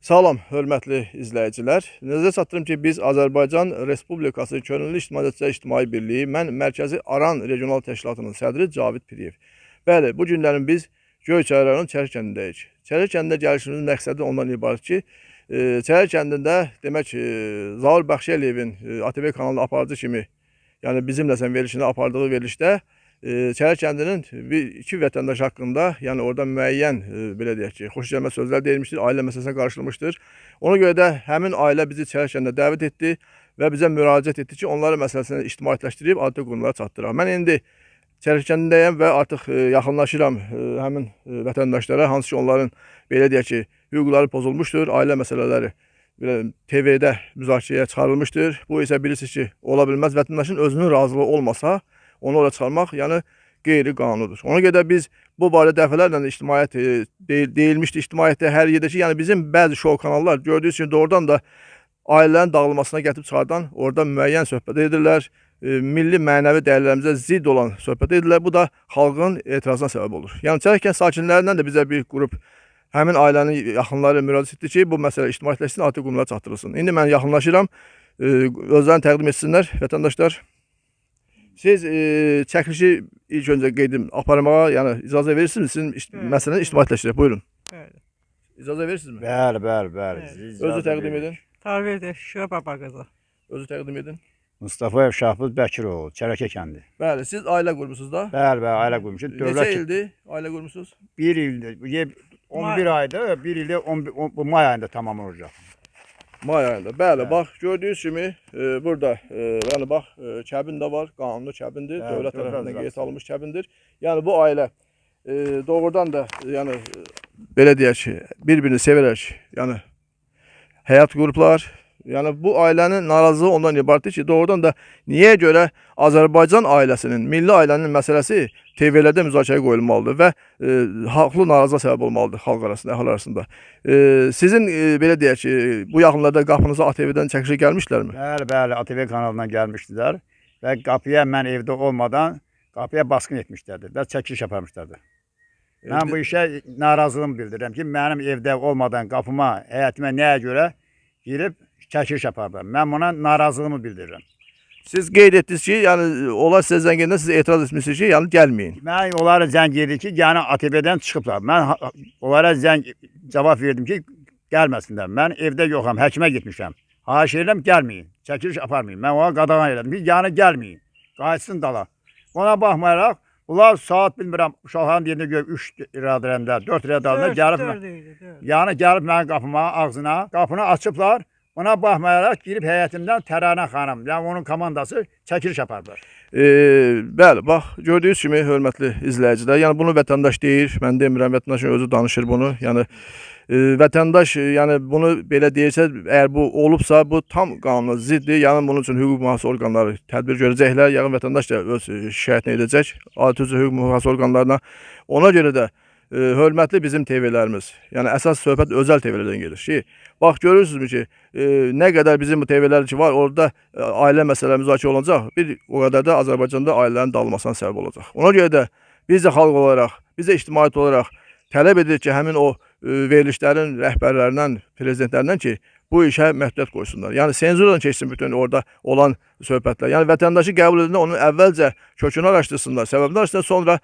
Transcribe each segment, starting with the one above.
Salam, hörmətli izləyicilər. Nəzərə çatdırım ki, biz Azərbaycan Respublikası Könüllü İctimaiyyətçilər İctimai Birliyi, mən Mərkəzi Aran Regional Təşkilatının sədri Cavid Piriyev. Bəli, bu günlərin biz Göyçay rayonunun Çərik kəndindəyik. Çərik kəndində gəlişimizin məqsədi ondan ibarət ki, Çərik kəndində demək Zaur Bəxşəliyevin ATV kanalının aparıcı kimi, yəni bizimlə sən verilişini apardığı verilişdə Çərik kəndinin iki vətəndaş haqqında, yəni orada müəyyən belə deyək ki, xoşagəlməz sözlər deyilmişdir, ailə məsələsinə qarşılamışdır. Ona görə də həmin ailə bizi Çərik kəndinə dəvət etdi və bizə müraciət etdi ki, onların məsələsini ictimaiyyətləşdirib adli qurumlara çatdıraq. Mən indi Çərik kəndindəyəm və artıq yaxınlaşıram həmin vətəndaşlara, hansı ki, onların belə deyək ki, hüquqları pozulmuşdur, ailə məsələləri TV-də müzakirəyə çıxarılmışdır. Bu isə bilirsiniz ki, ola bilməz. Vətəndaşın özünün razılığı olmasa, onu oraya çıxarmaq, yəni qeyri-qanunudur. Ona görə də biz bu barədə dəfələrlə ictimaiyyət deyilmişdi, ictimaiyyətdə hər yerdə ki, yəni bizim bəzi şou kanallar gördüyünüz kimi doğrudan da ailələrin dağılmasına gətirib çıxardan orada müəyyən söhbət edirlər, milli mənəvi dəyərlərimizə zidd olan söhbət edirlər. Bu da xalqın etirazına səbəb olur. Yəni Çərik kənd sakinlərindən də bizə bir qrup həmin ailənin yaxınları müraciət etdi ki, bu məsələ ictimaiyyətləşsin, adli qurumlara çatdırılsın. İndi mən yaxınlaşıram, özlərini təqdim etsinlər vətəndaşlar. Siz çəkilişi ilk öncə qeydim aparmağa, yəni icazə verirsiniz, sizin məsələni ictimaiyyətləşdirək. Buyurun. Bəli. İcazə verirsinizmi? Bəli. Özü təqdim edin. Tarverdə Şükrə baba qızı. Özü təqdim edin. Mustafayev Şahbuz Bəkiroğlu, Çərəkə kəndi. Bəli, siz ailə qurmusunuz da? Bəli, ailə qurmuşuq. Neçə ildir ailə qurmusunuz? 1 ildir. 11 ayda, 1 ildə bu may ayında tamam olacaq. May ayında. Bəli, bax gördüyünüz kimi burada yəni bax kəbin də var, qanunlu kəbindir, dövlət tərəfindən qeyd alınmış kəbindir. Yəni bu ailə doğrudan da yəni belə deyək ki, bir-birini sevərək, yəni həyat qurublar. Yəni bu ailənin narazılığı ondan ibarətdir ki, doğrudan da niyə görə Azərbaycan ailəsinin, milli ailənin məsələsi TV-lərdə müzakirəyə qoyulmalıdır və haqlı narazılığa səbəb olmalıdır xalq arasında, əhali arasında. Sizin belə deyək ki, bu yaxınlarda qapınıza ATV-dən çəkişə gəlmişlərmi? Bəli, ATV kanalından gəlmişdilər və qapıya mən evdə olmadan qapıya baskın etmişlərdi və çəkiliş aparmışlardı. Mən bu işə narazılığımı bildirirəm ki, mənim evdə olmadan qapıma, həyətimə nəyə görə girib çəkiliş apardılar. Mən buna narazılığımı bildirirəm. Siz qeyd etdiniz ki, yəni onlar sizə zəng edəndə siz etiraz etmişsiniz ki, yəni gəlməyin. Mən onlara zəng yedim ki, yəni ATV-dən çıxıblar. Mən onlara cavab verdim ki, gəlməsinlər. Mən evdə yoxam, həkimə getmişəm. Xahiş edirəm, gəlməyin, çəkiliş aparmayın. Mən ona qadağan elədim ki, yəni gəlməyin, qayıtsın dala. Ona baxmayaraq, bunlar saat bilmirəm, uşaqların yerində görüb 3 iradirəndə, 4 iradirəndə gəlib mənim qapıma, ağzına, qapını açıblar. Ona baxmayaraq girib həyətimdən Təranə xanım, yəni onun komandası çəkiliş apardılar. Bəli, bax gördüyünüz kimi hörmətli izləyicilər, yəni bunu vətəndaş deyir, mən demirəm, vətəndaşın özü danışır bunu. Yəni vətəndaş yəni bunu belə deyirsə, əgər bu olubsa, bu tam qanuna ziddir. Yəni bunun üçün hüquq mühafizə orqanları tədbir görəcəklər. Yəni vətəndaş da öz şikayətini edəcək adi üzrə hüquq mühafizə orqanlarına. Ona görə də hörmətli bizim TV-lərimiz, yəni əsas söhbət özəl TV-lərdən gedir ki, bax görürsünüzmü ki, nə qədər bizim bu TV-lər ki var, orada ailə məsələləri müzakirə olunacaq, bir o qədər də Azərbaycanda ailələrin dağılmasına səbəb olacaq. Ona görə də biz də xalq olaraq, biz də ictimaiyyət olaraq tələb edirik ki, həmin o verilişlərin rəhbərlərindən, prezidentlərindən ki, bu işə məhdudiyyət qoysunlar. Yəni senzuradan keçsin bütün orada olan söhbətlər. Yəni vətəndaşı qəbul edəndə onun əvvəlcə kökünü araşdırsınlar, səbəbini araşdırsınlar, sonra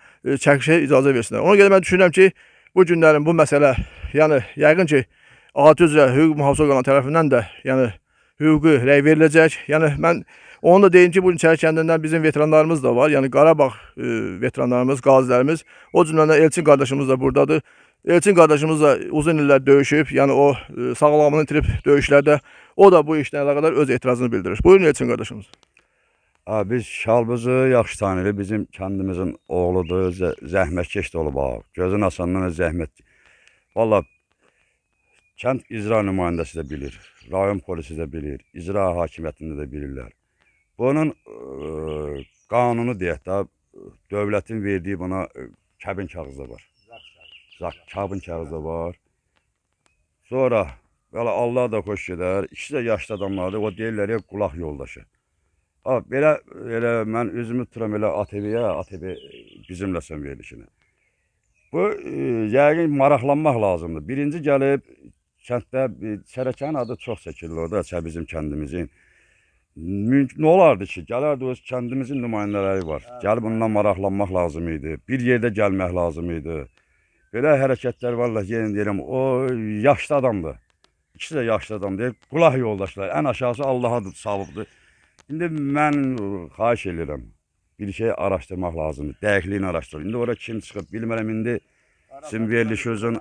çəkişə icazə versinlər. Ona görə mən düşünürəm ki, bu günlərin bu məsələ, yəni yəqin ki, adi üzrə hüquq mühafizə orqanları tərəfindən də yəni hüquqi rəy veriləcək. Yəni mən onu da deyim ki, bu gün Çərik kəndindən bizim veteranlarımız da var. Yəni Qarabağ veteranlarımız, qazilərimiz, o cümlədən Elçin qardaşımız da buradadır. Elçin qardaşımız da uzun illər döyüşüb, yəni o sağlamlığını itirib döyüşlərdə, o da bu işlə əlaqədar öz etirazını bildirir. Buyurun Elçin qardaşımız. Biz Şalbuzu yaxşı tanıyırıq, bizim kəndimizin oğludur, zəhmətkeş də olub. Gözün asandan zəhmət. Valla kənd icra nümayəndəsi də bilir, rayon polisi də bilir, icra hakimiyyətində də bilirlər. Bunun qanunu deyək də, dövlətin verdiyi buna kəbin kağızı var. Kabin kağızı var. Sonra belə Allah da xoş gedər. İkisi də yaşlı adamlardır. O deyirlər ya qulaq yoldaşı. Belə mən özümü tuturam elə ATV-yə, ATV bizimlə sən verilişini. Bu yəqin maraqlanmaq lazımdır. Birinci gəlib kənddə Çərəkənin adı çox çəkilir orada, bizim kəndimizin. Mümkün olardı ki, gələrdi öz kəndimizin nümayəndələri var. Gəlib bundan maraqlanmaq lazım idi. Bir yerdə gəlmək lazım idi. Belə hərəkətlər vallahi yenə deyirəm, o yaşlı adamdır. İkisi də yaşlı adamdır. Qulaq yoldaşlar, ən aşağısı Allaha salıbdır. İndi mən xahiş edirəm, bir şey araşdırmaq lazımdır. Dəqiqliyini araşdırın. İndi ora kim çıxıb bilmirəm, indi sizin verilişinizin